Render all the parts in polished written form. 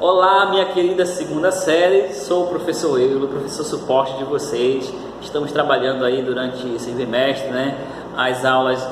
Olá, minha querida segunda série, sou o professor Eulo, professor suporte de vocês. Estamos trabalhando aí durante esse bimestre, né? As aulas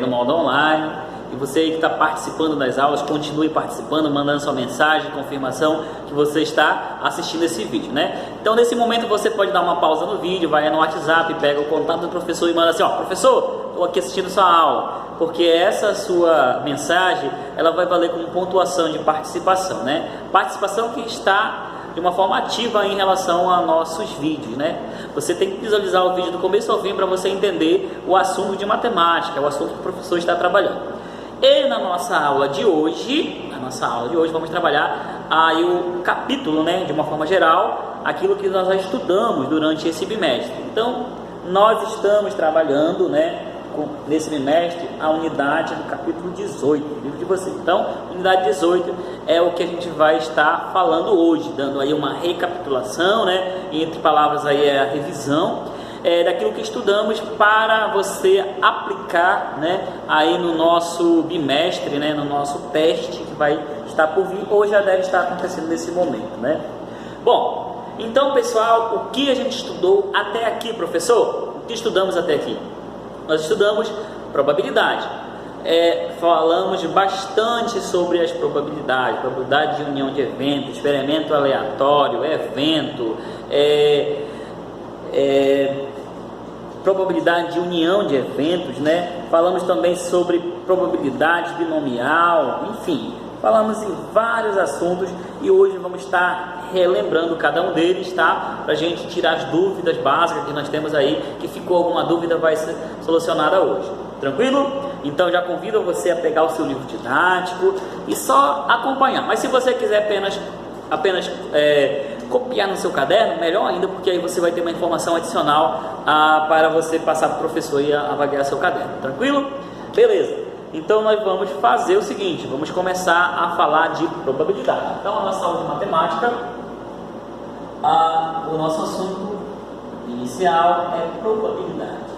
no modo online. E você que está participando das aulas, continue participando, mandando sua mensagem, confirmação que você está assistindo esse vídeo, né? Então, nesse momento, você pode dar uma pausa no vídeo, vai no WhatsApp, pega o contato do professor e manda assim, ó, professor, estou aqui assistindo sua aula, porque essa sua mensagem, ela vai valer como pontuação de participação, né? Participação que está de uma forma ativa em relação a nossos vídeos, né? Você tem que visualizar o vídeo do começo ao fim para você entender o assunto de matemática, o assunto que o professor está trabalhando. E na nossa aula de hoje, vamos trabalhar aí o capítulo, né, de uma forma geral, aquilo que nós já estudamos durante esse bimestre. Então, nós estamos trabalhando, né, nesse bimestre, a unidade do capítulo 18, livro de vocês. Então, unidade 18 é o que a gente vai estar falando hoje, dando aí uma recapitulação, né, entre palavras aí é a revisão, daquilo que estudamos para você aplicar, né, aí no nosso bimestre, né, no nosso teste que vai estar por vir ou já deve estar acontecendo nesse momento, né? Bom, então pessoal, o que a gente estudou até aqui, professor? O que estudamos até aqui? Nós estudamos probabilidade. Falamos bastante sobre as probabilidades, probabilidade de união de eventos, experimento aleatório, evento, probabilidade de união de eventos, né? Falamos também sobre probabilidade binomial, enfim, falamos em vários assuntos e hoje vamos estar relembrando cada um deles, tá? Para a gente tirar as dúvidas básicas que nós temos aí, que ficou alguma dúvida vai ser solucionada hoje, tranquilo? Então já convido você a pegar o seu livro didático e só acompanhar, mas se você quiser apenas copiar no seu caderno, melhor ainda, porque aí você vai ter uma informação adicional para você passar para o professor e avaliar seu caderno, tranquilo? Beleza, então nós vamos fazer o seguinte, vamos começar a falar de probabilidade. Então a nossa aula de matemática, o nosso assunto inicial é probabilidade.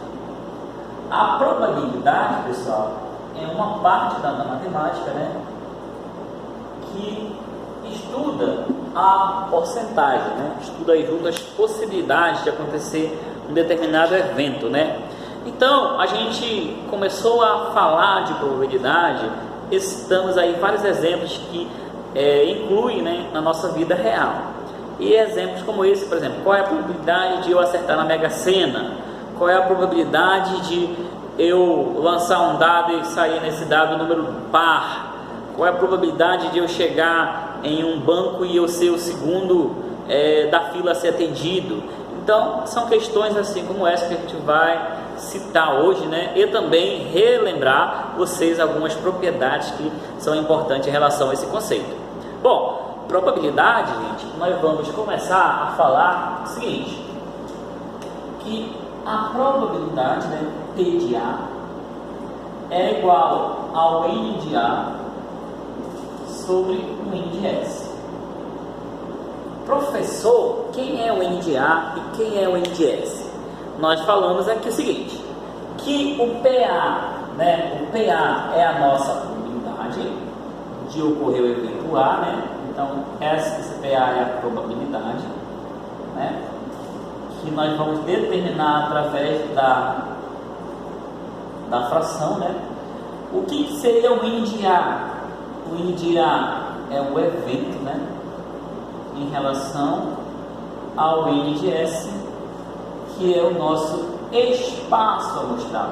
A probabilidade, pessoal, é uma parte da matemática, né, que estuda a porcentagem, né? Estuda aí junto as possibilidades de acontecer um determinado evento, né? Então, a gente começou a falar de probabilidade, estamos aí vários exemplos que incluem, né, na nossa vida real. E exemplos como esse, por exemplo, qual é a probabilidade de eu acertar na Mega Sena? Qual é a probabilidade de eu lançar um dado e sair nesse dado número par? Qual é a probabilidade de eu chegar em um banco e eu ser o segundo da fila a ser atendido? Então, são questões assim como essa que a gente vai citar hoje, né? E também relembrar vocês algumas propriedades que são importantes em relação a esse conceito. Bom, probabilidade, gente, nós vamos começar a falar o seguinte, que a probabilidade, né, T de A é igual ao N de A sobre o N de S. Professor, quem é o N de A e quem é o N de S? Nós falamos aqui o seguinte, que o PA, né, o PA é a nossa probabilidade de ocorrer o evento A, né? Então, esse PA é a probabilidade, né, que nós vamos determinar através da fração, né? O que seria o N de A? O N de A é o evento, né, em relação ao N de S, que é o nosso espaço amostral.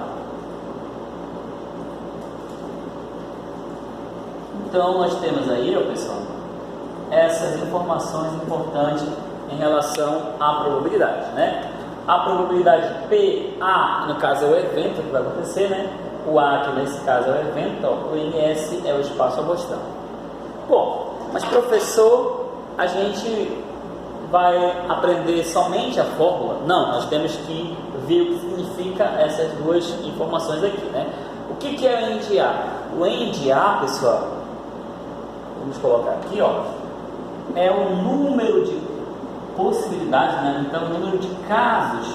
Então, nós temos aí, ó, pessoal, essas informações importantes em relação à probabilidade, né? A probabilidade PA, no caso, é o evento que vai acontecer, né? O A, que nesse caso é o evento, ó, o NS é o espaço amostral. Bom, mas professor, a gente vai aprender somente a fórmula? Não, nós temos que ver o que significa essas duas informações aqui, né? O que é o N de A? O N de A, pessoal, vamos colocar aqui, ó, é o número de possibilidades, né? Então, o número de casos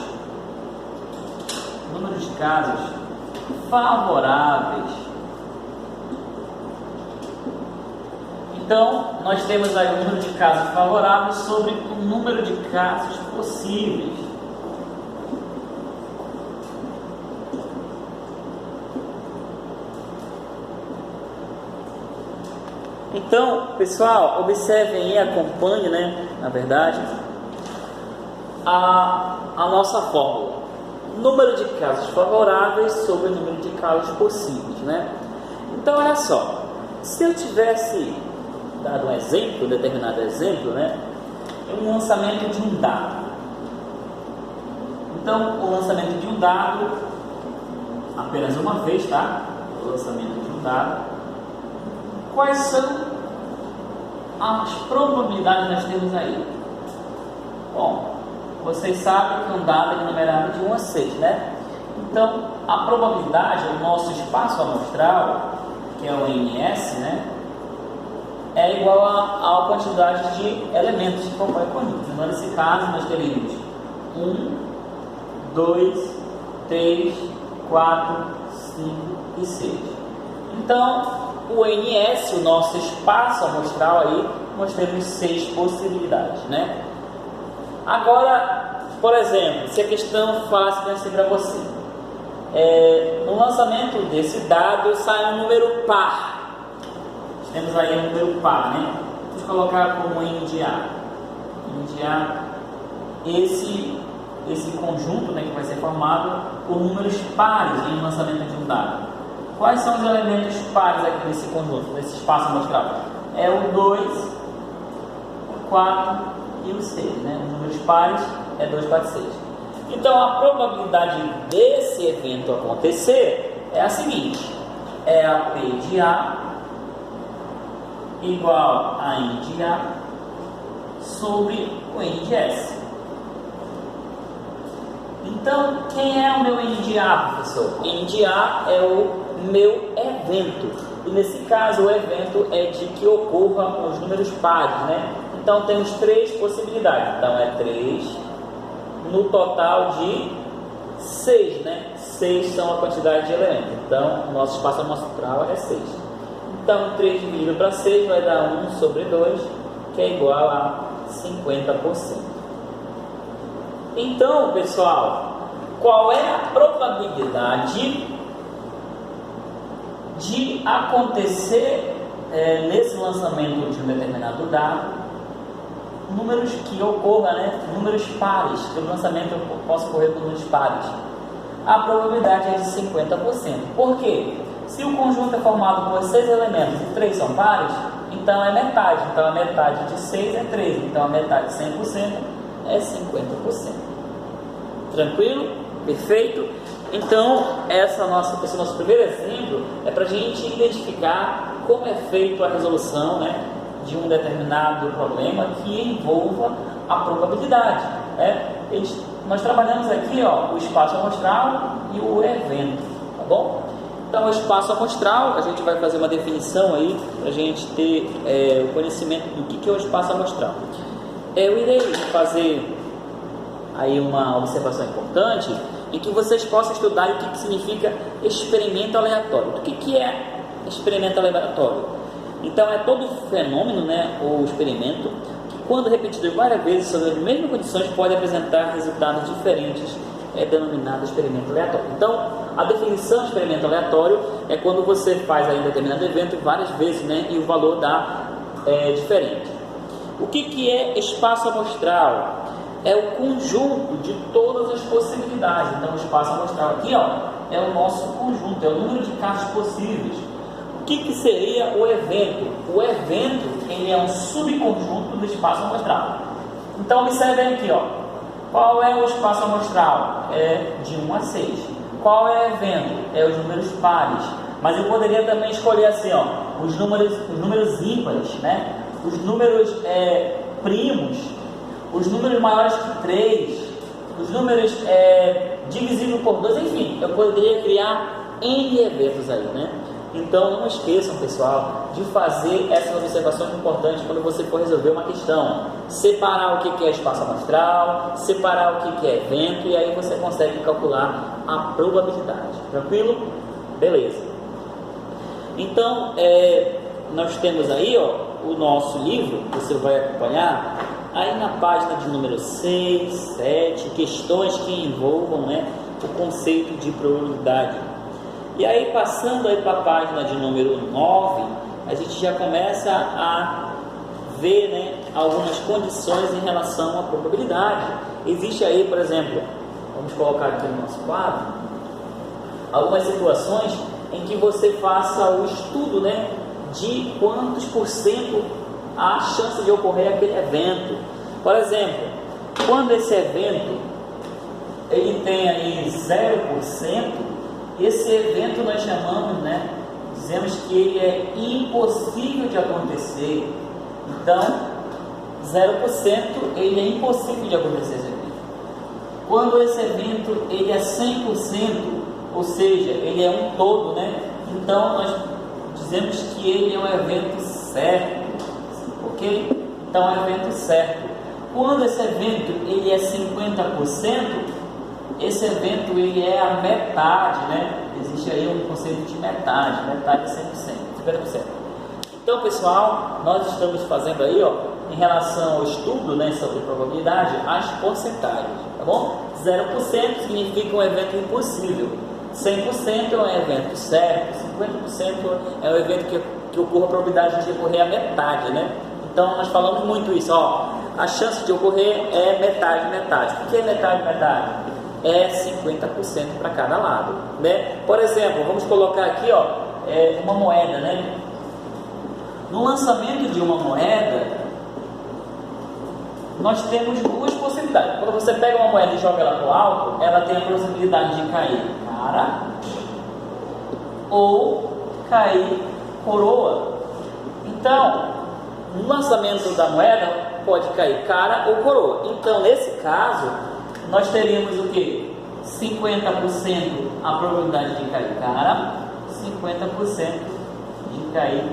favoráveis em Então, nós temos aí o número de casos favoráveis sobre o número de casos possíveis. Então, pessoal, observem e acompanhem, né, na verdade, a nossa fórmula. Número de casos favoráveis sobre o número de casos possíveis, né? Então, olha só, se eu tivesse dado um exemplo, um determinado exemplo, né, um lançamento de um dado. Então, o lançamento de um dado, apenas uma vez, tá? O lançamento de um dado. Quais são as probabilidades que nós temos aí? Bom, vocês sabem que um dado é numerado de 1 a 6, né? Então, a probabilidade do nosso espaço amostral, que é o NS, né, é igual à quantidade de elementos que compõem o conjunto. Então, nesse caso, nós teríamos 1, 2, 3, 4, 5 e 6. Então, o NS, o nosso espaço amostral aí, nós temos 6 possibilidades, né? Agora, por exemplo, se a questão fácil vai ser para você, no lançamento desse dado sai um número par. Temos aí um número par, né? Vamos colocar como N de A. N de A, esse conjunto, né, que vai ser formado por números pares em lançamento de um dado. Quais são os elementos pares aqui desse conjunto, desse espaço amostral? É o 2, o 4 e o 6, né? Os números pares é 2, 4, 6. Então, a probabilidade desse evento acontecer é a seguinte: é a P de A igual a N de A sobre o N de S. Então, quem é o meu N de A, professor? N de A é o meu evento. E nesse caso, o evento é de que ocorram os números pares, né? Então, temos 3 possibilidades. Então, é 3 no total de 6, né? 6 são a quantidade de elementos. Então, o nosso espaço amostral é 6. Então, 3 dividido para 6 vai dar 1 sobre 2, que é igual a 50%. Então, pessoal, qual é a probabilidade de acontecer nesse lançamento de um determinado dado, números que ocorram, né, números pares, que o lançamento possa ocorrer com números pares? A probabilidade é de 50%. Por quê? Se o conjunto é formado por 6 elementos e 3 são pares, então é metade. Então a metade de 6 é 3. Então a metade de 100% é 50%. Tranquilo? Perfeito? Então, esse nosso primeiro exemplo é para a gente identificar como é feita a resolução, né, de um determinado problema que envolva a probabilidade, né? Nós trabalhamos aqui, ó, o espaço amostral e o evento, tá bom? Então, o espaço amostral, a gente vai fazer uma definição aí para a gente ter o conhecimento do que é o espaço amostral. Eu irei fazer aí uma observação importante em que vocês possam estudar o que significa experimento aleatório. O que é experimento aleatório? Então, é todo fenômeno, né, ou experimento, que quando repetido várias vezes sobre as mesmas condições pode apresentar resultados diferentes, denominado experimento aleatório. Então, a definição de experimento aleatório é quando você faz aí um determinado evento várias vezes, né, e o valor dá diferente. O que é espaço amostral? É o conjunto de todas as possibilidades. Então, o espaço amostral aqui, ó, é o nosso conjunto, é o número de casos possíveis. O que seria o evento? O evento, ele é um subconjunto do espaço amostral. Então, observem aqui, ó. Qual é o espaço amostral? É de 1 a 6. Qual é o evento? É os números pares. Mas eu poderia também escolher assim, ó, os números ímpares, né? Os números primos, os números maiores que 3, os números divisíveis por 2, enfim, eu poderia criar N eventos aí, né? Então, não esqueçam, pessoal, de fazer essas observações importantes quando você for resolver uma questão. Separar o que é espaço amostral, separar o que é evento, e aí você consegue calcular a probabilidade. Tranquilo? Beleza. Então, nós temos aí, ó, o nosso livro, você vai acompanhar, aí na página de número 6, 7, questões que envolvam, né, o conceito de probabilidade. E aí passando aí para a página de número 9, a gente já começa a ver, né, algumas condições em relação à probabilidade. Existe aí, por exemplo, vamos colocar aqui no nosso quadro, algumas situações em que você faça o estudo, né, de quantos por cento há a chance de ocorrer aquele evento. Por exemplo, quando esse evento ele tem aí 0%, esse evento nós chamamos, né, dizemos que ele é impossível de acontecer. Então, 0% ele é impossível de acontecer esse evento. Quando esse evento ele é 100%, ou seja, ele é um todo, né? Então nós dizemos que ele é um evento certo, ok? Então é um evento certo. Quando esse evento ele é 50%, esse evento ele é a metade, né? Existe aí um conceito de metade é 100%, 50%. Então, pessoal, nós estamos fazendo aí, ó, em relação ao estudo, né, sobre probabilidade, as porcentagens, tá bom? 0% significa um evento impossível, 100% é um evento certo, 50% é um evento que ocorra a probabilidade de ocorrer a metade, né? Então, nós falamos muito isso, ó, a chance de ocorrer é metade. Por que metade? É 50% para cada lado, né? Por exemplo, vamos colocar aqui, ó, uma moeda, né? No lançamento de uma moeda, nós temos duas possibilidades. Quando você pega uma moeda e joga ela para o alto, ela tem a possibilidade de cair cara ou cair coroa. Então, no lançamento da moeda, pode cair cara ou coroa. Então, nesse caso, nós teríamos o que? 50% a probabilidade de cair cara, 50% de cair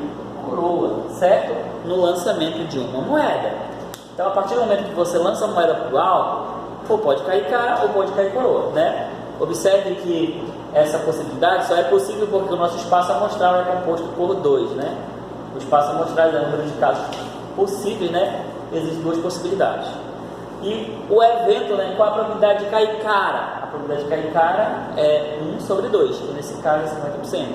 coroa, certo? No lançamento de uma moeda. Então, a partir do momento que você lança a moeda para o alto, ou pode cair cara ou pode cair coroa, né? Observe que essa possibilidade só é possível porque o nosso espaço amostral é composto por 2, né? O espaço amostral é o número de casos possíveis, né? Existem duas possibilidades. E o evento, né? Qual a probabilidade de cair cara? A probabilidade de cair cara é 1 sobre 2, que nesse caso é 50%.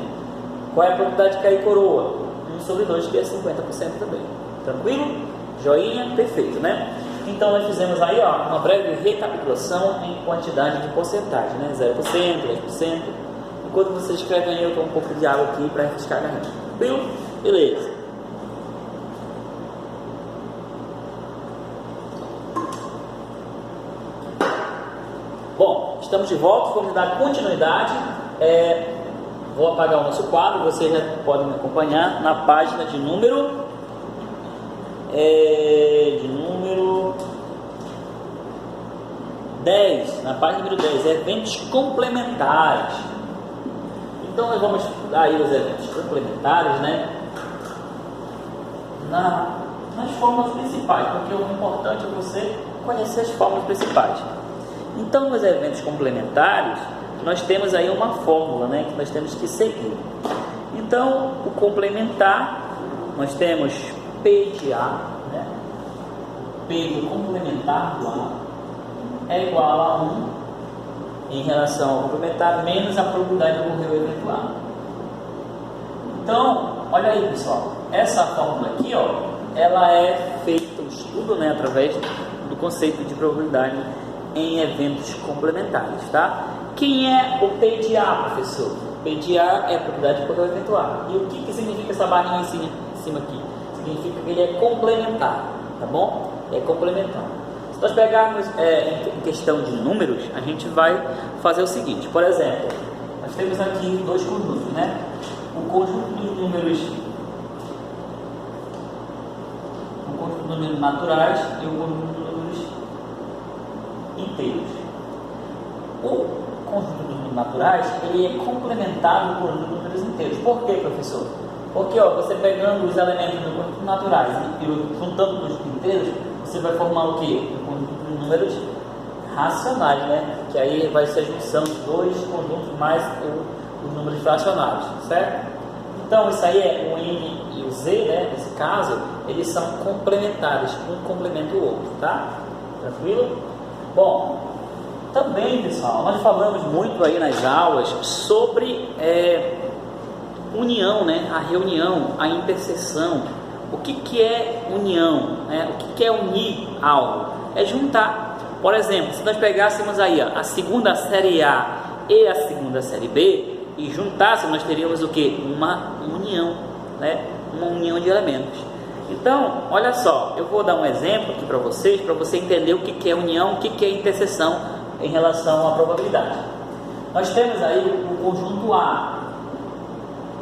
Qual é a probabilidade de cair coroa? 1 sobre 2, que é 50% também. Tranquilo? Joinha? Perfeito, né? Então nós fizemos aí, ó, uma breve recapitulação em quantidade de porcentagem, né? 0%, 10%. Enquanto você escreve aí, eu tomo um pouco de água aqui para refrescar a garganta. Tranquilo? Beleza. Bom, estamos de volta, vamos dar continuidade. Vou apagar o nosso quadro, vocês já podem me acompanhar na página de número 10, na página número 10, eventos complementares. Então nós vamos dar aí os eventos complementares, né? Nas formas principais, porque o importante é você conhecer as formas principais. Então, nos eventos complementares, nós temos aí uma fórmula, né, que nós temos que seguir. Então, o complementar, nós temos P de A, né? P do complementar do A é igual a 1 em relação ao complementar menos a probabilidade de ocorrer o evento A. Então, olha aí, pessoal, essa fórmula aqui, ó, ela é feita o estudo, né, através do conceito de probabilidade em eventos complementares, tá? Quem é o P de A, professor? O P de A é a probabilidade de ocorrer o evento A. E o que significa essa barrinha em cima aqui? Significa que ele é complementar, tá bom? É complementar. Se nós pegarmos em questão de números, a gente vai fazer o seguinte. Por exemplo, nós temos aqui dois conjuntos, né? O conjunto dos números, naturais e o conjunto dos números inteiros. O conjunto dos números naturais, ele é complementado por números inteiros. Por quê, professor? Porque, ó, você pegando os elementos do conjunto naturais e juntando com os inteiros, você vai formar o quê? O conjunto de números racionais, né? Que aí vai ser a junção dos dois conjuntos mais os números fracionários, certo? Então isso aí é o N e o Z, né? Nesse caso, eles são complementares, um complementa o outro, tá? Tranquilo? Bom, também, pessoal, nós falamos muito aí nas aulas sobre união, né? A reunião, a interseção. O que é união? Né? O que é unir algo? É juntar. Por exemplo, se nós pegássemos aí ó, a segunda série A e a segunda série B e juntássemos, nós teríamos o que? Uma união, né? Uma união de elementos. Então, olha só, eu vou dar um exemplo aqui para você entender o que é união, o que é interseção em relação à probabilidade. Nós temos aí o conjunto A,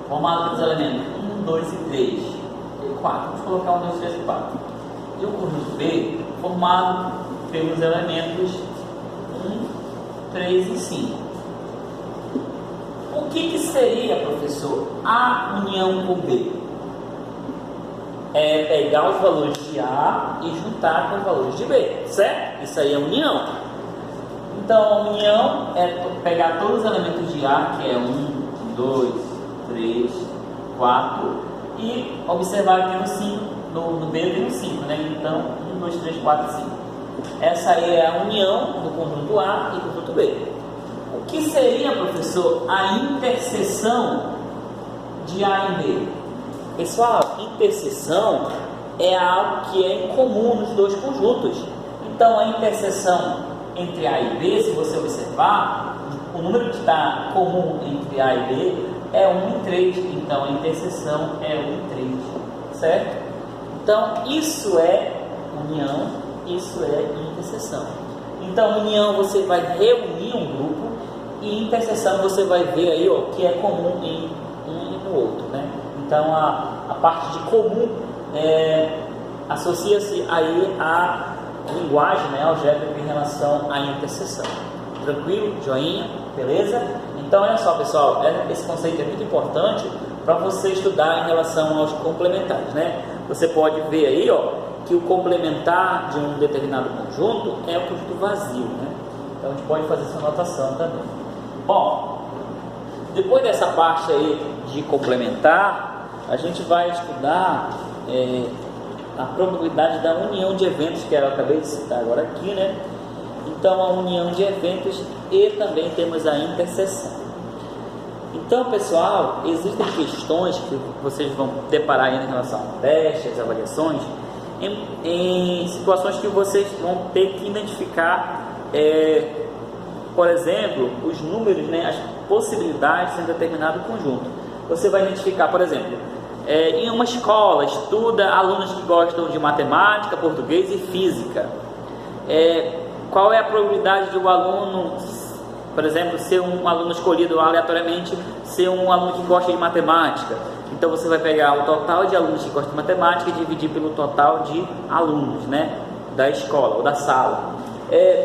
formado pelos elementos 1, 2 e 3, e 4. Vamos colocar 1, 2, 3 e 4. E o conjunto B, formado pelos elementos 1, 3 e 5. O que seria, professor, A união com B? É pegar os valores de A e juntar com os valores de B, certo? Isso aí é união. Então, a união é pegar todos os elementos de A, que é 1, 2, 3, 4, e observar que no 5, no B tem um 5, né? Então, 1, 2, 3, 4 e 5. Essa aí é a união do conjunto A e do conjunto B. O que seria, professor, a interseção de A e B? Pessoal, interseção é algo que é incomum nos dois conjuntos. Então, a interseção entre A e B, se você observar, o número que está comum entre A e B é 1 em 3. Então, a interseção é 1 em 3, certo? Então, isso é união, isso é interseção. Então, união você vai reunir um grupo e interseção você vai ver aí ó, que é comum em um e no outro, né? Então, a parte de comum associa-se aí à linguagem, né, algébrica em relação à interseção. Tranquilo? Joinha? Beleza? Então, olha só, pessoal, esse conceito é muito importante para você estudar em relação aos complementares, né? Você pode ver aí, ó, que o complementar de um determinado conjunto é o conjunto vazio, né? Então, a gente pode fazer essa anotação também. Bom, depois dessa parte aí de complementar, a gente vai estudar a probabilidade da união de eventos, que eu acabei de citar agora aqui, né? Então, a união de eventos e também temos a interseção. Então, pessoal, existem questões que vocês vão deparar aí em relação a testes, avaliações, em situações que vocês vão ter que identificar, por exemplo, os números, né, as possibilidades em determinado conjunto. Você vai identificar, por exemplo, em uma escola estuda alunos que gostam de matemática, português e física. Qual é a probabilidade de um aluno, por exemplo, ser um aluno escolhido aleatoriamente, ser um aluno que gosta de matemática? Então você vai pegar o total de alunos que gostam de matemática e dividir pelo total de alunos, né, da escola ou da sala.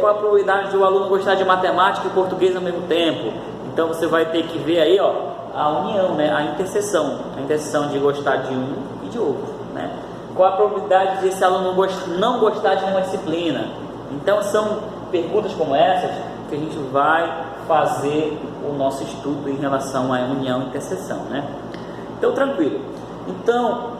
Qual a probabilidade de um aluno gostar de matemática e português ao mesmo tempo? Então você vai ter que ver aí, ó, a união, né, a interseção de gostar de um e de outro, né? Qual a probabilidade de esse aluno não gostar de uma disciplina? Então são perguntas como essas que a gente vai fazer o nosso estudo em relação à união e interseção, né? Então, tranquilo. Então,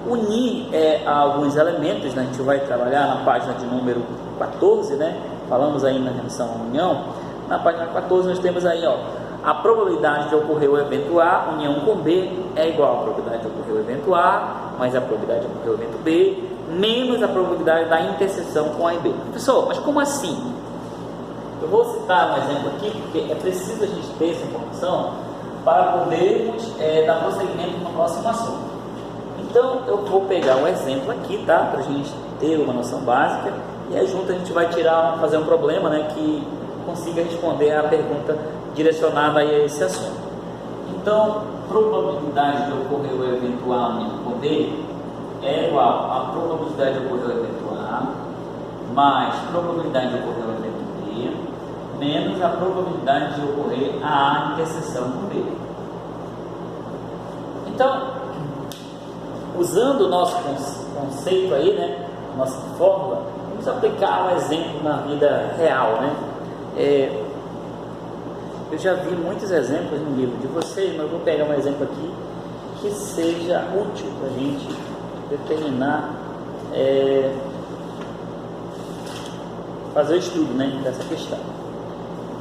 unir alguns elementos, né? A gente vai trabalhar na página de número 14, né? Falamos aí na relação à união. Na página 14 nós temos aí, ó, a probabilidade de ocorrer o evento A, união com B, é igual à probabilidade de ocorrer o evento A, mais a probabilidade de ocorrer o evento B, menos a probabilidade da interseção com A e B. Professor, mas como assim? Eu vou citar um exemplo aqui, porque é preciso a gente ter essa informação para podermos dar prosseguimento no próximo assunto. Então, eu vou pegar um exemplo aqui, tá? Para a gente ter uma noção básica, e aí junto a gente vai fazer um problema, né, que consiga responder a pergunta direcionada aí a esse assunto. Então, probabilidade de ocorrer o evento A união com B é igual a probabilidade de ocorrer o evento A mais probabilidade de ocorrer o evento B menos a probabilidade de ocorrer a interseção com B. Então, usando o nosso conceito aí, né, nossa fórmula, vamos aplicar um exemplo na vida real, né? Eu já vi muitos exemplos no livro de vocês, mas eu vou pegar um exemplo aqui que seja útil para a gente determinar, fazer o estudo, né, dessa questão.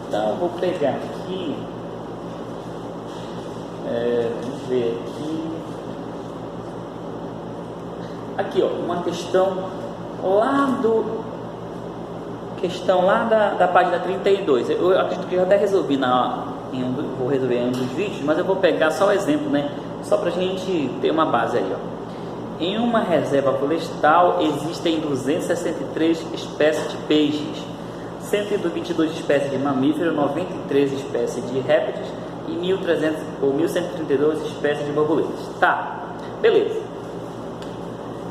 Então eu vou pegar aqui, vamos ver aqui ó, uma questão lá da página 32. Eu acredito que eu até resolvi vou resolver em um dos vídeos, mas eu vou pegar só o exemplo, né, só para a gente ter uma base aí, ó. Em uma reserva florestal existem 263 espécies de peixes, 122 espécies de mamíferos, 93 espécies de répteis e 1.132 espécies de borboletas. Tá, beleza.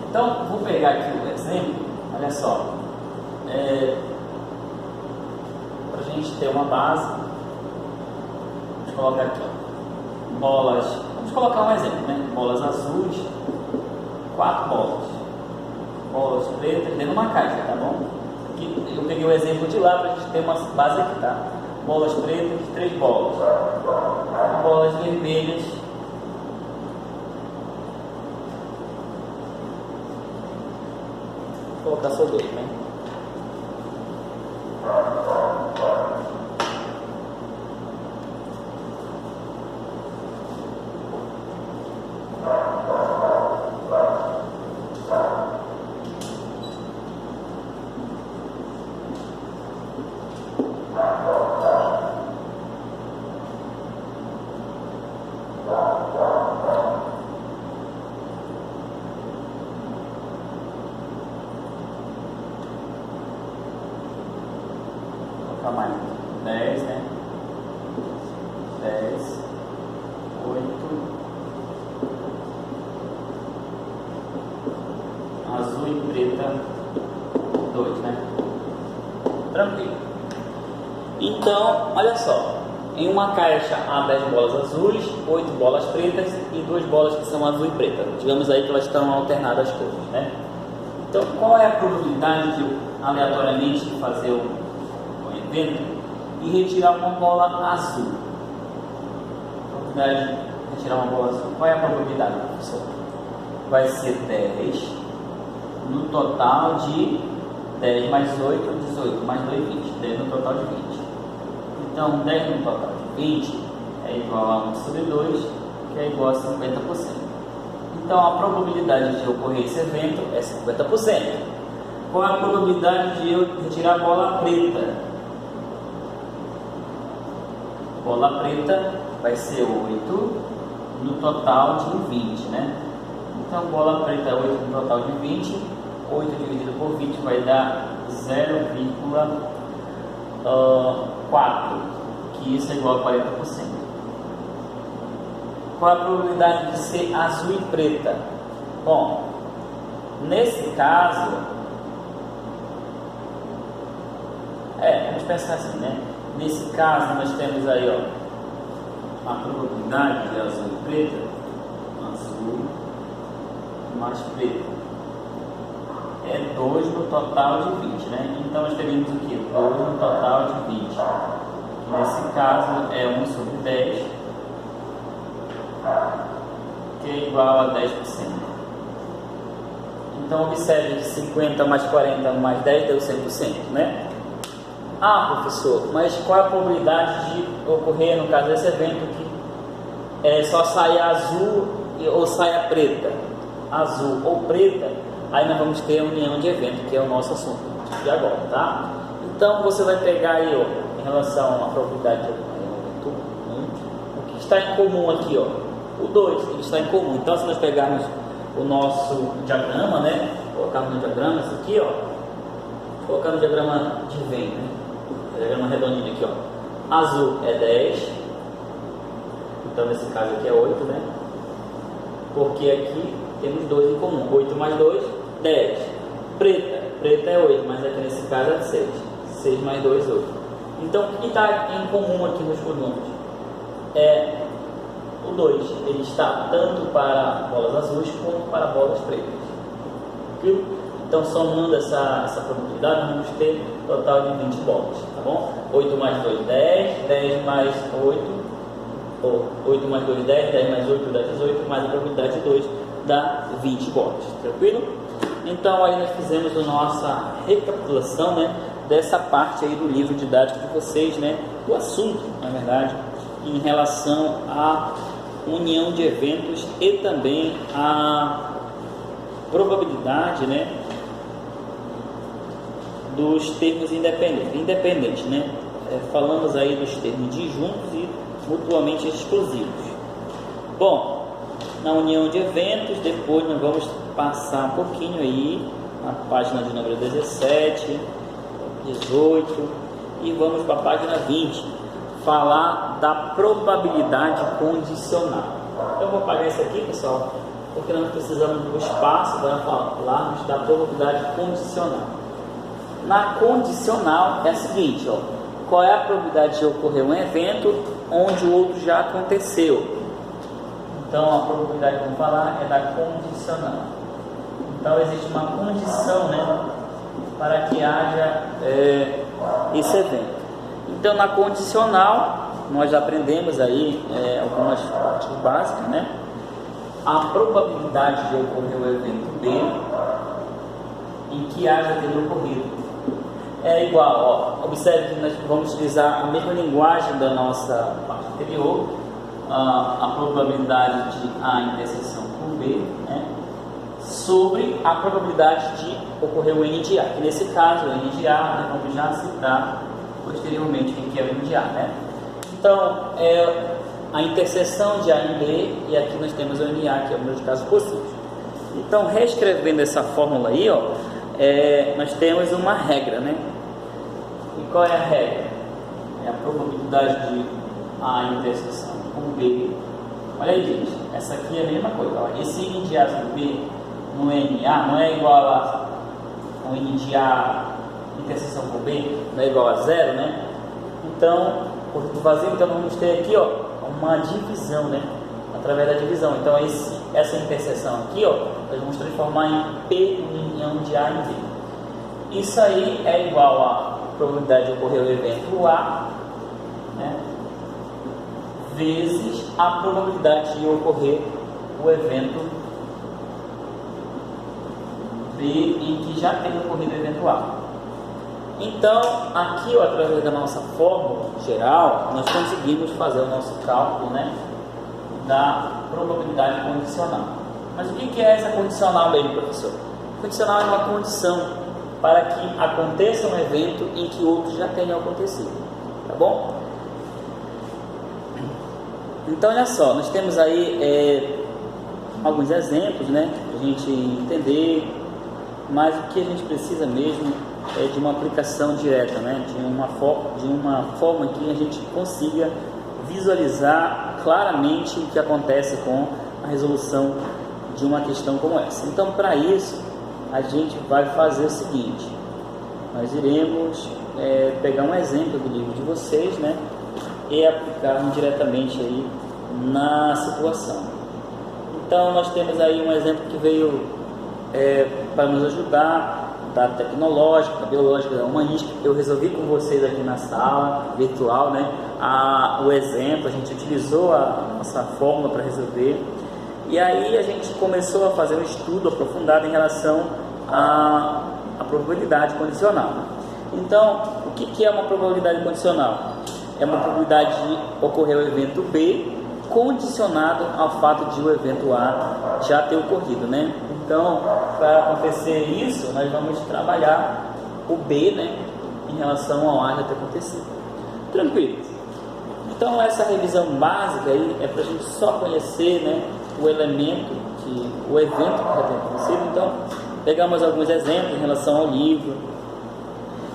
Então, vou pegar aqui o exemplo, olha só, para a gente ter uma base, vamos colocar aqui, ó, bolas, vamos colocar um exemplo, né? Bolas azuis, 4 bolas pretas dentro de uma caixa, tá bom? Aqui eu peguei o exemplo de lá para a gente ter uma base aqui, tá? Bolas pretas, 3 bolas, bolas vermelhas, vou colocar só 2, né? Mais 10, né? 10, 8, azul e preta 2, né? Tranquilo. Então, olha só, em uma caixa há 10 bolas azuis, 8 bolas pretas e 2 bolas que são azul e preta. Digamos aí que elas estão alternadas as cores, né? Então, qual é a probabilidade de aleatoriamente fazer um e retirar uma bola azul? A probabilidade de retirar uma bola azul, qual é a probabilidade, professor? Vai ser 10 no total de 10 mais 8, 18, mais 2, 20. 10 no total de 20. Então 10 no total de 20 é igual a 1 sobre 2, que é igual a 50%. Então a probabilidade de ocorrer esse evento é 50%. Qual é a probabilidade de eu retirar a bola preta? Bola preta vai ser 8 no total de 20, né? Então, bola preta é 8 no total de 20. 8 dividido por 20 vai dar 0,4, que isso é igual a 40%. Qual é a probabilidade de ser azul e preta? Bom, nesse caso, vamos pensar assim, né? Nesse caso, nós temos aí, ó, a probabilidade de azul e preta, azul mais preto, é 2 no total de 20, né? Então, nós teríamos o quê? 2 no total de 20. Nesse caso, é 1 sobre 10, que é igual a 10%. Então, observe que 50 mais 40 mais 10 deu 100%, né? Ah, professor, mas qual é a probabilidade de ocorrer, no caso desse evento, que só saia azul ou saia preta? Azul ou preta, aí nós vamos ter a união de evento, que é o nosso assunto de agora, tá? Então, você vai pegar aí, ó, em relação à probabilidade de ocorrer o que está em comum aqui, ó, o 2, ele está em comum. Então, se nós pegarmos o nosso diagrama, né, colocarmos no diagrama, isso aqui, ó, colocar no diagrama de Venn, né? Diagrama redondinho aqui, ó. Azul é 10, então nesse caso aqui é 8, né? Porque aqui temos 2 em comum. 8 mais 2, 10. Preta é 8, mas aqui nesse caso é 6. 6 mais 2, 8. Então o que está em comum aqui nos números? É o 2. Ele está tanto para bolas azuis quanto para bolas pretas. Ok? Então, somando essa probabilidade, nós vamos ter um total de 20 bolas, tá bom? 8 mais 2, 10, 10 mais 8, 8 mais 2, 10, 10 mais 8 dá 18, mais a probabilidade de 2 dá 20 volts, tranquilo? Então aí nós fizemos a nossa recapitulação, né, dessa parte aí do livro didático de vocês, né, do assunto, na verdade, em relação à união de eventos e também a probabilidade, né, dos termos independentes, né? Falamos aí dos termos disjuntos e mutuamente exclusivos. Bom, na união de eventos, depois nós vamos passar um pouquinho aí na página de número 17, 18 e vamos para a página 20, falar da probabilidade condicional. Eu vou apagar isso aqui, pessoal, porque nós precisamos do espaço para falarmos da probabilidade condicional. Na condicional é a seguinte, ó, qual é a probabilidade de ocorrer um evento onde o outro já aconteceu? Então a probabilidade que vamos falar é da condicional. Então existe uma condição, né, para que haja esse evento. Então na condicional nós já aprendemos aí algumas partes básicas, né? A probabilidade de ocorrer o evento B em que haja tendo ocorrido é igual, ó, observe que nós vamos utilizar a mesma linguagem da nossa parte anterior, a probabilidade de A interseção com B, né, sobre a probabilidade de ocorrer o N de A, que nesse caso o N de A, né, vamos já citar posteriormente o que é o N de A, né? Então, a interseção de A em B, e aqui nós temos o N de A, que é o número de casos possíveis. Então, reescrevendo essa fórmula aí, ó, nós temos uma regra, né? E qual é a regra? É a probabilidade de A interseção com B. Olha aí, gente, essa aqui é a mesma coisa. Ó. Esse N de A sobre B no NA não é igual a o N de A interseção com B, não é igual a 0, né? Então, por vazio, então vamos ter aqui, ó, uma divisão, né? Através da divisão. Então, essa interseção aqui, ó, nós vamos transformar em P união de A em B. Isso aí é igual a probabilidade de ocorrer o evento A, né, vezes a probabilidade de ocorrer o evento B em que já tem ocorrido o evento A. Então, aqui, ó, através da nossa fórmula geral, nós conseguimos fazer o nosso cálculo, né, da probabilidade condicional. Mas o que é essa condicional mesmo, professor? Condicional é uma condição para que aconteça um evento em que outro já tenha acontecido, tá bom? Então, olha só, nós temos aí alguns exemplos, né, para a gente entender, mas o que a gente precisa mesmo é de uma aplicação direta, né, de uma forma que a gente consiga visualizar claramente o que acontece com a resolução de uma questão como essa. Então, para isso, a gente vai fazer o seguinte: nós iremos pegar um exemplo do livro de vocês, né, e aplicar diretamente aí na situação. Então, nós temos aí um exemplo que veio para nos ajudar, da tecnológica, da biológica, da humanística. Eu resolvi com vocês aqui na sala virtual, né, o exemplo, a gente utilizou a nossa fórmula para resolver, e aí a gente começou a fazer um estudo aprofundado em relação à probabilidade condicional. Então, o que é uma probabilidade condicional? É uma probabilidade de ocorrer o evento B condicionado ao fato de o evento A já ter ocorrido, né? Então, para acontecer isso, nós vamos trabalhar o B, né, em relação ao A já ter acontecido. Tranquilo. Então, essa revisão básica aí é para a gente só conhecer, né, o elemento, o evento que já tem acontecido. Então, pegamos alguns exemplos em relação ao livro.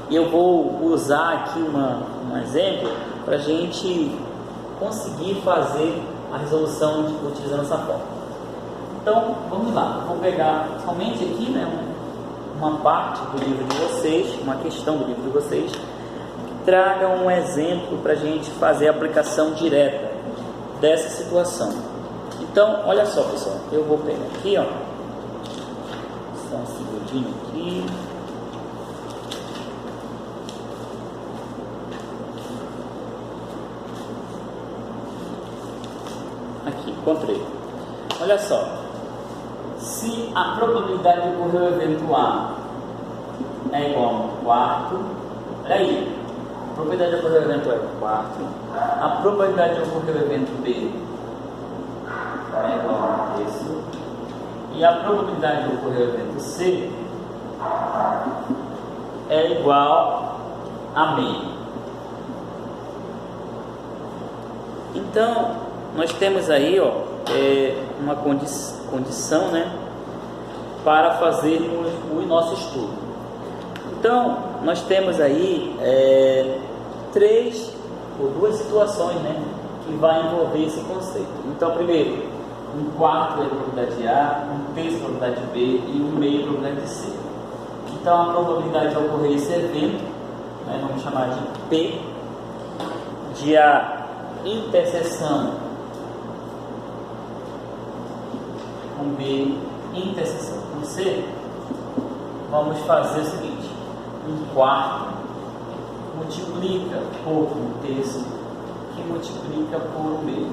E eu vou usar aqui um exemplo para a gente conseguir fazer a resolução utilizando essa fórmula. Então, vamos lá. Vou pegar somente aqui, né, uma parte do livro de vocês, uma questão do livro de vocês, que traga um exemplo para a gente fazer a aplicação direta dessa situação. Então, olha só, pessoal. Eu vou pegar aqui, ó, só um segundinho aqui. Encontrei. Olha só. Se a probabilidade de ocorrer o evento A é igual a 1/4, olha aí. A probabilidade de ocorrer o evento A é 1/4. A probabilidade de ocorrer o evento B é igual a 1/3. E a probabilidade de ocorrer o evento C é igual a meio. Então, nós temos aí uma condição, né, para fazermos o nosso estudo. Então, nós temos aí duas situações, né, que vai envolver esse conceito. Então, primeiro, 1/4 é a probabilidade de A, 1/3 é a probabilidade de B e 1/2 é a probabilidade de C. Então, a probabilidade de ocorrer esse evento, né, vamos chamar de P, de A interseção com B interseção com C, vamos fazer o seguinte: 1/4 multiplica por 1/3, que multiplica por 1/2.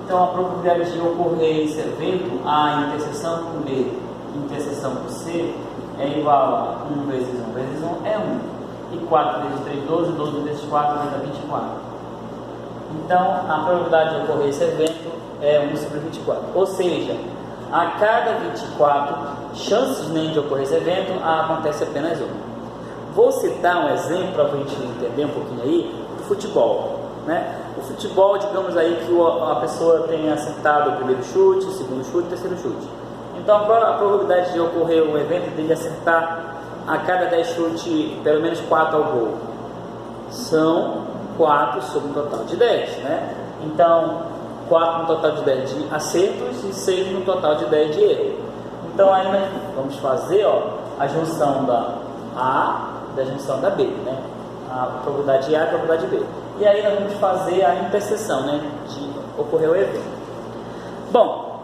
Então a probabilidade de ocorrer esse evento, A interseção com B interseção com C, é igual a 1 vezes 1 vezes 1 é 1. E 4 vezes 3, 12, 12 vezes 4 vai dar 24. Então, a probabilidade de ocorrer esse evento é 1/24. Ou seja, a cada 24 chances de ocorrer esse evento, acontece apenas uma. Vou citar um exemplo para a gente entender um pouquinho aí do futebol, né? O futebol, digamos aí que a pessoa tenha acertado o primeiro chute, o segundo chute, o terceiro chute. Então, a probabilidade de ocorrer um evento dele acertar a cada 10 chutes pelo menos 4 ao gol são 4 sobre um total de 10, né? Então, 4 no total de 10 de acertos e 6 no total de 10 de erro. Então, aí nós vamos fazer a junção da A da junção da B, né? A probabilidade de A e a probabilidade de B. E aí nós vamos fazer a interseção, né, de ocorrer o evento. Bom,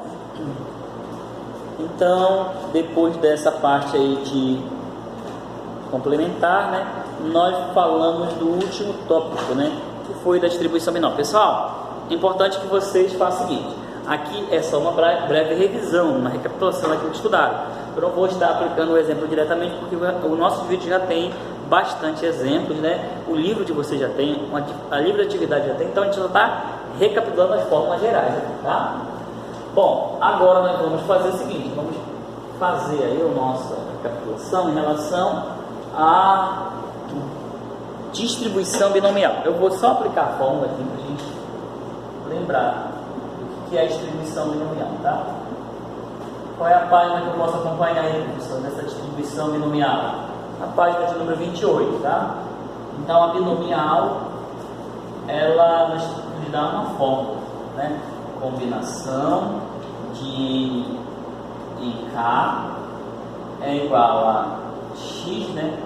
então, depois dessa parte aí de complementar, né, nós falamos do último tópico, né, que foi da distribuição binomial. Pessoal, é importante que vocês façam o seguinte: aqui é só uma breve revisão, uma recapitulação daquilo que estudaram. Eu não vou estar aplicando o exemplo diretamente, porque o nosso vídeo já tem bastante exemplos, né? O livro de vocês já tem, a livro de atividade já tem, então a gente só está recapitulando as fórmulas gerais, tá? Bom, agora nós vamos fazer o seguinte: vamos fazer aí a nossa recapitulação em relação à distribuição binomial. Eu vou só aplicar a fórmula aqui para a gente lembrar o que é a distribuição binomial, tá? Qual é a página que eu posso acompanhar aí, professor, nessa distribuição binomial? A página de número 28, tá? Então, a binomial, ela nos dá uma fórmula, né? Combinação de K é igual a X, né?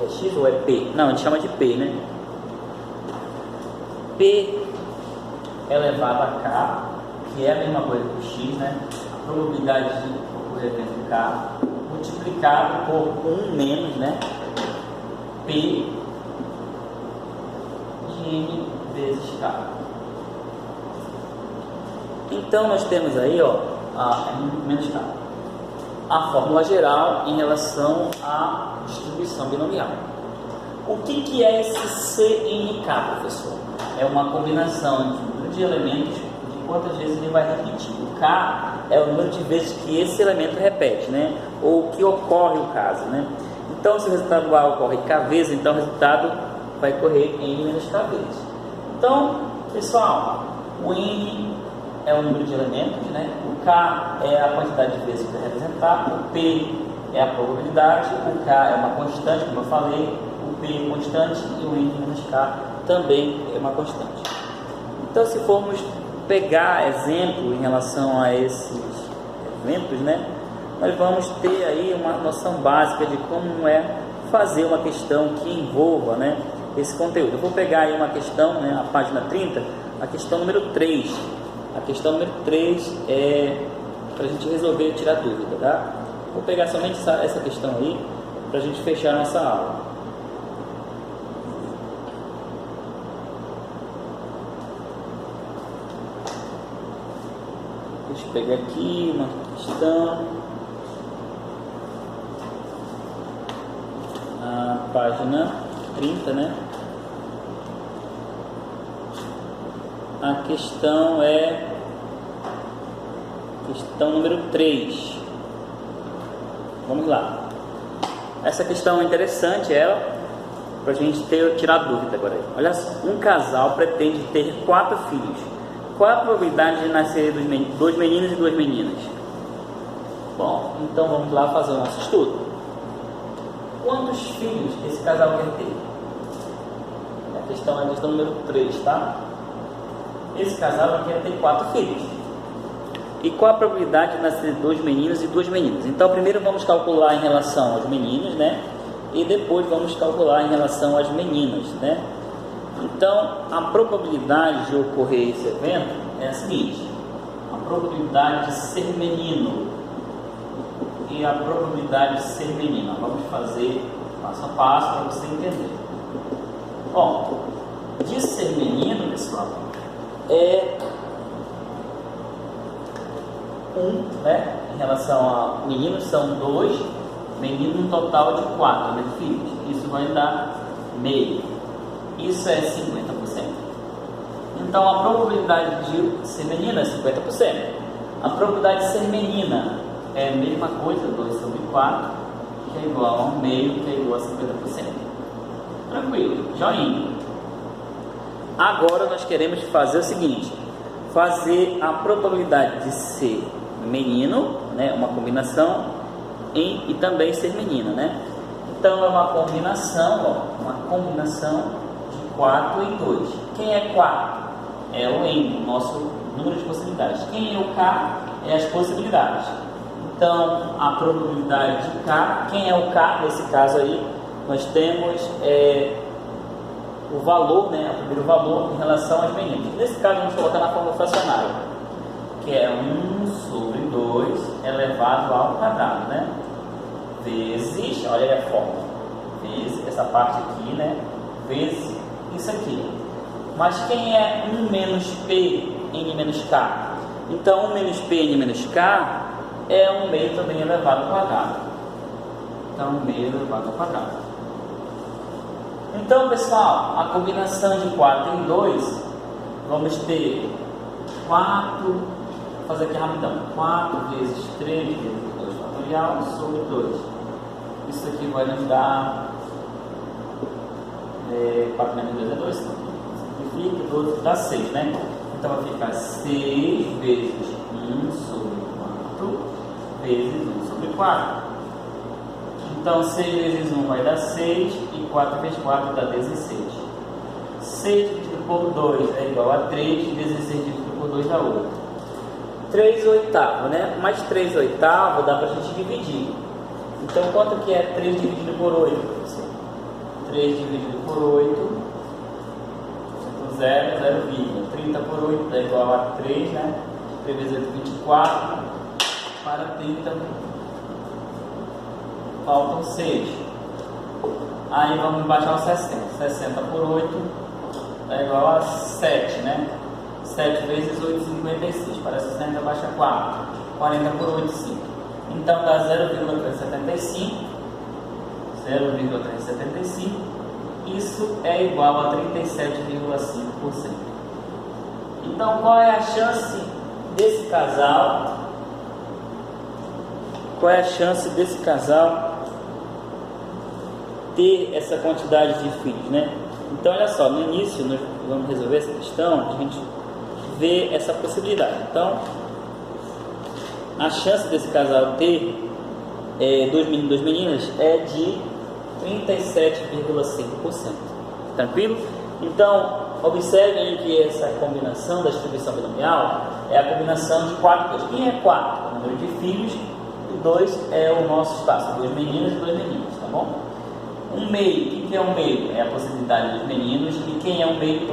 É X ou é P? Não, a gente chama de P, né? P elevado a K, que é a mesma coisa que X, né? A probabilidade de ocorrer evento K multiplicado por 1 menos, né, P de N vezes K. Então nós temos aí a menos K, a fórmula geral em relação à distribuição binomial. O que é esse CNK, professor? É uma combinação de número de elementos de quantas vezes ele vai repetir. O K é o número de vezes que esse elemento repete, né? Ou que ocorre o caso, né? Então, se o resultado A ocorre K vezes, então o resultado vai ocorrer N menos K vezes. Então, pessoal, o N é o número de elementos, né? O K é a quantidade de vezes que vai representar, o P é a probabilidade, o K é uma constante, como eu falei, o P é constante e o N menos K também é uma constante. Então, se formos pegar exemplo em relação a esses eventos, né, nós vamos ter aí uma noção básica de como é fazer uma questão que envolva, né, esse conteúdo. Eu vou pegar aí uma questão, né, a página 30, a questão número 3. A questão número 3 é para a gente resolver e tirar dúvida, tá? Vou pegar somente essa questão aí para a gente fechar a nossa aula. Deixa eu pegar aqui uma questão. A página 30, né? A questão é questão número 3. Vamos lá. Essa questão é interessante, ela, para a gente tirar dúvida agora. Olha só, um casal pretende ter 4 filhos. Qual é a probabilidade de nascer 2 meninos e 2 meninas? Bom, então vamos lá fazer o nosso estudo. Quantos filhos esse casal quer ter? A questão é a questão número 3, tá? Esse casal quer ter 4 filhos. E qual a probabilidade de nascer 2 meninos e 2 meninas? Então, primeiro vamos calcular em relação aos meninos, né? E depois vamos calcular em relação às meninas, né? Então, a probabilidade de ocorrer esse evento é a seguinte: a probabilidade de ser menino e a probabilidade de ser menina. Vamos fazer passo a passo para você entender. Bom, de ser menino, pessoal, é 1, né? Em relação a meninos são 2, menino um total de 4, né, filhos. Isso vai dar meio. Isso é 50%. Então a probabilidade de ser menina é 50%. A probabilidade de ser menina é a mesma coisa, 2 sobre 4, que é igual a 1 meio, que é igual a 50%. Tranquilo, joinha. Agora nós queremos fazer o seguinte: fazer a probabilidade de ser menino, né, uma combinação, e também ser menina, né? Então é uma combinação, ó, uma combinação de 4 e 2. Quem é 4? É o N, o nosso número de possibilidades. Quem é o K? É as possibilidades. Então a probabilidade de K, quem é o K nesse caso aí? Nós temos o valor, né, o primeiro valor em relação às meninas. Nesse caso vamos colocar na forma fracionária, que é 1 sobre 2 elevado ao quadrado, né? Vezes, olha aí a fórmula, vezes essa parte aqui, né? Vezes isso aqui. Mas quem é 1 menos P, N menos K? Então 1 menos P, N menos K é 1 meio também elevado ao quadrado. Então 1 meio elevado ao quadrado. Então, pessoal, a combinação de 4 em 2, vamos ter 4, vou fazer aqui rapidão, 4 vezes 3 vezes 2 fatorial sobre 2. Isso aqui vai nos dar 4 menos 2 é 2, simplifica, 12 dá 6, né? Então vai ficar 6 vezes 1 sobre 4 vezes 1 sobre 4. Então 6 vezes 1 vai dar 6 e 4 vezes 4 dá 16. 6 dividido por 2 é igual a 3, 16 dividido por 2 dá 8. 3 oitavos, né? Mais 3 oitavos dá para a gente dividir. Então quanto que é 3 dividido por 8? 3 dividido por 8, 0, 0, 30 por 8 é igual a 3, né? 3 vezes 8, 24, para 30, faltam 6. Aí vamos baixar o 60. 60 por 8 é igual a 7, né? 7 vezes 8, 56. Para 60 baixa 4. 40 por 8, 5. Então dá 0,375. 0,375. Isso é igual a 37,5%. Então qual é a chance desse casal? Qual é a chance desse casal ter essa quantidade de filhos, né? Então olha só, no início nós vamos resolver essa questão, a gente vê essa possibilidade. Então a chance desse casal ter 2 meninos e 2 meninas é de 37,5%. Tranquilo? Então observem que essa combinação da distribuição binomial é a combinação de 4 coisas. Quem é 4? O número de filhos, e 2 é o nosso espaço, 2 meninas e 2 meninos, tá bom? Um meio, quem é um meio? É a possibilidade dos meninos. E quem é um meio? A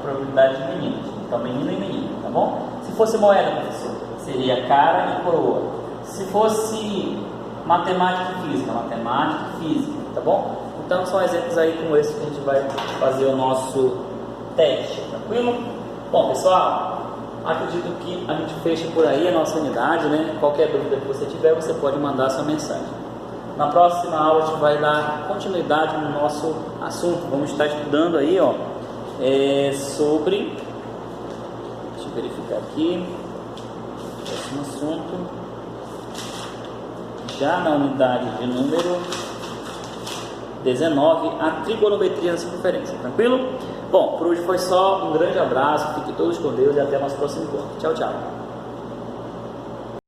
probabilidade de meninos. Então menino e menina, tá bom? Se fosse moeda, professor, seria cara e coroa. Se fosse matemática e física, tá bom? Então são exemplos aí como esse que a gente vai fazer o nosso teste, tranquilo? Bom, pessoal, Acredito que a gente fecha por aí a nossa unidade, né? Qualquer dúvida que você tiver, você pode mandar sua mensagem. Na próxima aula a gente vai dar continuidade no nosso assunto. Vamos estar estudando aí, ó, sobre... Deixa eu verificar aqui. Próximo assunto. Já na unidade de número 19, a trigonometria na circunferência. Tranquilo? Bom, por hoje foi só. Um grande abraço. Fiquem todos com Deus e até o nosso próximo encontro. Tchau, tchau.